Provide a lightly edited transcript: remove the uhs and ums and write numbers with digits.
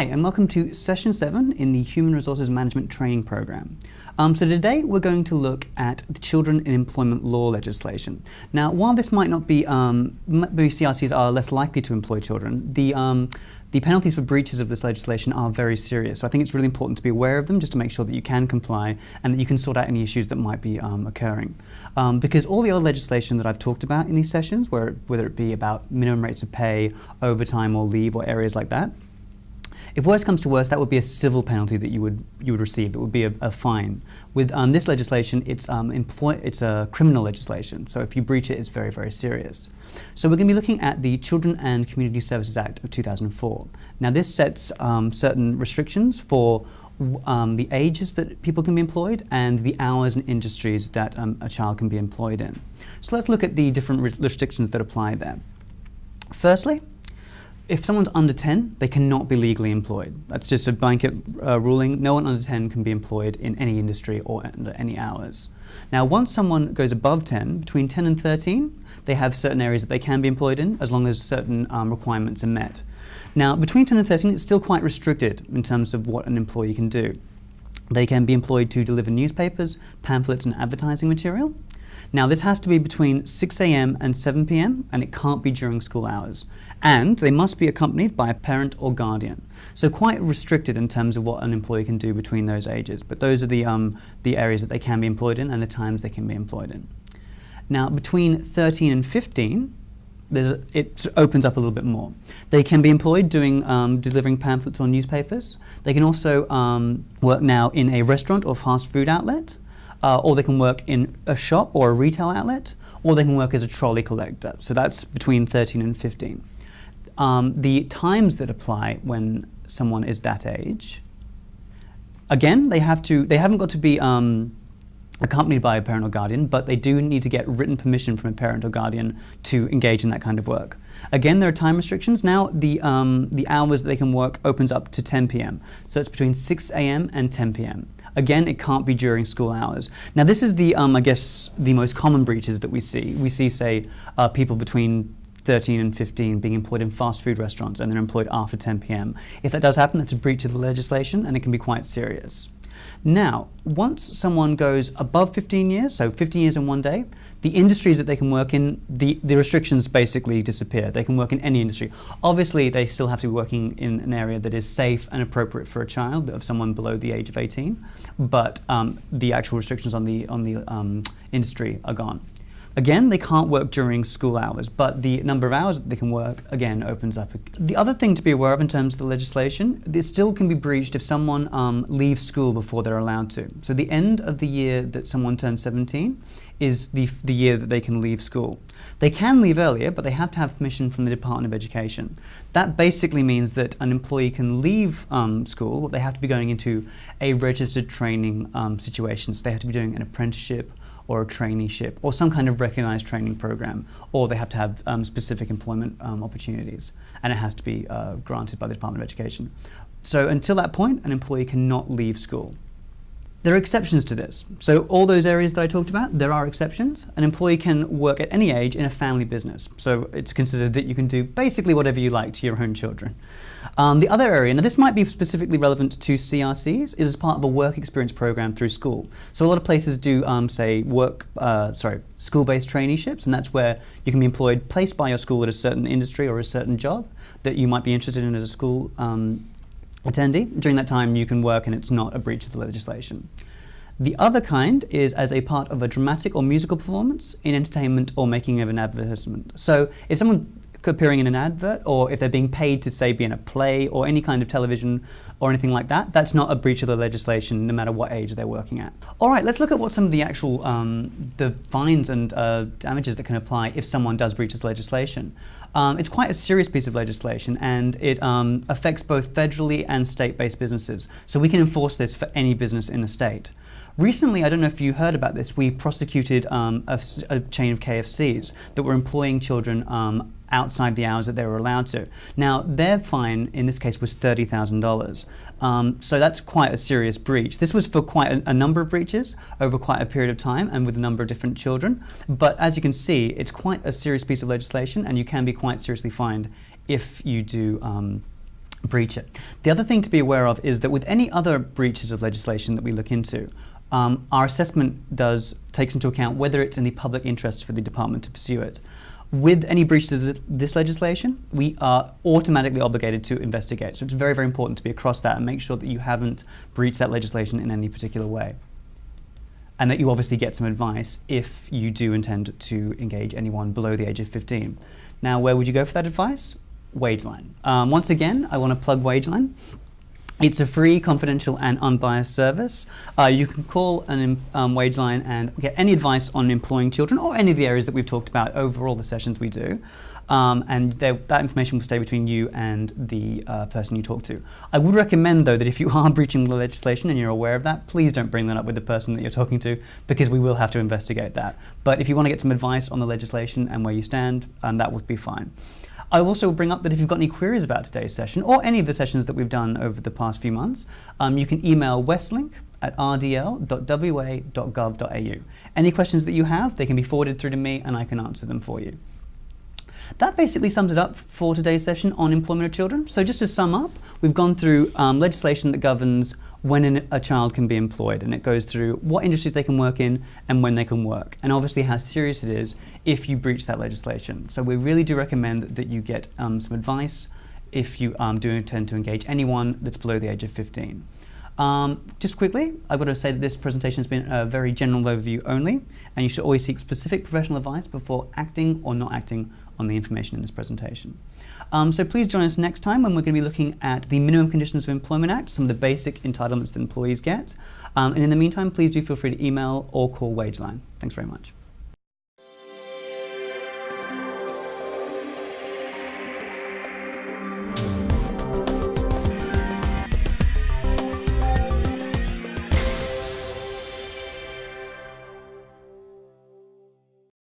Hi, and welcome to Session 7 in the Human Resources Management Training Program. So today we're going to look at the Children in Employment Law legislation. Now, while this might not be, maybe CRCs are less likely to employ children, the penalties for breaches of this legislation are very serious. So I think it's really important to be aware of them just to make sure that you can comply and that you can sort out any issues that might be occurring. Because all the other legislation that I've talked about in these sessions, whether it be about minimum rates of pay, overtime or leave or areas like that, if worse comes to worse, that would be a civil penalty that you would receive. It would be a fine. With this legislation, it's a criminal legislation. So if you breach it, it's very, very serious. So we're going to be looking at the Children and Community Services Act of 2004. Now this sets certain restrictions for the ages that people can be employed and the hours and industries that a child can be employed in. So let's look at the different restrictions that apply there. Firstly, if someone's under 10, they cannot be legally employed. That's just a blanket ruling. No one under 10 can be employed in any industry or under any hours. Now, once someone goes above 10, between 10 and 13, they have certain areas that they can be employed in as long as certain requirements are met. Now, between 10 and 13, it's still quite restricted in terms of what an employee can do. They can be employed to deliver newspapers, pamphlets, and advertising material. Now, this has to be between 6 a.m. and 7 p.m. and it can't be during school hours. And they must be accompanied by a parent or guardian. So quite restricted in terms of what an employee can do between those ages. But those are the areas that they can be employed in and the times they can be employed in. Now, between 13 and 15, it opens up a little bit more. They can be employed doing delivering pamphlets or newspapers. They can also work now in a restaurant or fast food outlet. Or they can work in a shop or a retail outlet, or they can work as a trolley collector. So that's between 13 and 15. The times that apply when someone is that age, again, they haven't got to be accompanied by a parent or guardian, but they do need to get written permission from a parent or guardian to engage in that kind of work. Again, there are time restrictions. Now, the hours that they can work opens up to 10 p.m. So it's between 6 a.m. and 10 p.m. Again, it can't be during school hours. Now, this is I guess, the most common breaches that we see. We see, say, people between 13 and 15 being employed in fast food restaurants and they're employed after 10 p.m. If that does happen, that's a breach of the legislation and it can be quite serious. Now, once someone goes above 15 years, so 15 years and 1 day, the industries that they can work in, the restrictions basically disappear. They can work in any industry. Obviously, they still have to be working in an area that is safe and appropriate for a child, of someone below the age of 18, but the actual restrictions on the industry are gone. Again, they can't work during school hours, but the number of hours that they can work, again, opens up. The other thing to be aware of in terms of the legislation, this still can be breached if someone leaves school before they're allowed to. So the end of the year that someone turns 17 is the year that they can leave school. They can leave earlier, but they have to have permission from the Department of Education. That basically means that an employee can leave school, but they have to be going into a registered training situation. So they have to be doing an apprenticeship or a traineeship, or some kind of recognized training program, or they have to have specific employment opportunities, and it has to be granted by the Department of Education. So until that point, an employee cannot leave school. There are exceptions to this. So all those areas that I talked about, there are exceptions. An employee can work at any age in a family business. So it's considered that you can do basically whatever you like to your own children. The other area, now this might be specifically relevant to CRCs, is as part of a work experience program through school. So a lot of places do, school-based traineeships, and that's where you can be employed, placed by your school at a certain industry or a certain job that you might be interested in as a school attendee. During that time, you can work and it's not a breach of the legislation. The other kind is as a part of a dramatic or musical performance in entertainment or making of an advertisement. So if someone appearing in an advert, or if they're being paid to, say, be in a play or any kind of television or anything like that, that's not a breach of the legislation no matter what age they're working at. All right, let's look at what some of the actual the fines and damages that can apply if someone does breach this legislation. It's quite a serious piece of legislation, and it affects both federally and state-based businesses. So we can enforce this for any business in the state. Recently, I don't know if you heard about this, we prosecuted a chain of KFCs that were employing children outside the hours that they were allowed to. Now, their fine in this case was $30,000. So that's quite a serious breach. This was for quite a number of breaches over quite a period of time and with a number of different children. But as you can see, it's quite a serious piece of legislation, and you can be quite seriously fined if you do breach it. The other thing to be aware of is that with any other breaches of legislation that we look into, our assessment takes into account whether it's in the public interest for the department to pursue it. With any breaches of this legislation, we are automatically obligated to investigate. So it's very, very important to be across that and make sure that you haven't breached that legislation in any particular way. And that you obviously get some advice if you do intend to engage anyone below the age of 15. Now, where would you go for that advice? WageLine. Once again, I want to plug WageLine. It's a free, confidential, and unbiased service. You can call WageLine and get any advice on employing children or any of the areas that we've talked about over all the sessions we do. And that information will stay between you and the person you talk to. I would recommend, though, that if you are breaching the legislation and you're aware of that, please don't bring that up with the person that you're talking to, because we will have to investigate that. But if you want to get some advice on the legislation and where you stand, that would be fine. I also bring up that if you've got any queries about today's session or any of the sessions that we've done over the past few months, you can email westlink@rdl.wa.gov.au. Any questions that you have, they can be forwarded through to me and I can answer them for you. That basically sums it up for today's session on employment of children. So just to sum up, we've gone through legislation that governs when a child can be employed, and it goes through what industries they can work in and when they can work, and obviously how serious it is if you breach that legislation. So we really do recommend that you get some advice if you do intend to engage anyone that's below the age of 15. Just quickly, I've got to say that this presentation has been a very general overview only, and you should always seek specific professional advice before acting or not acting on the information in this presentation. So please join us next time when we're going to be looking at the Minimum Conditions of Employment Act, some of the basic entitlements that employees get. And in the meantime, please do feel free to email or call WageLine. Thanks very much.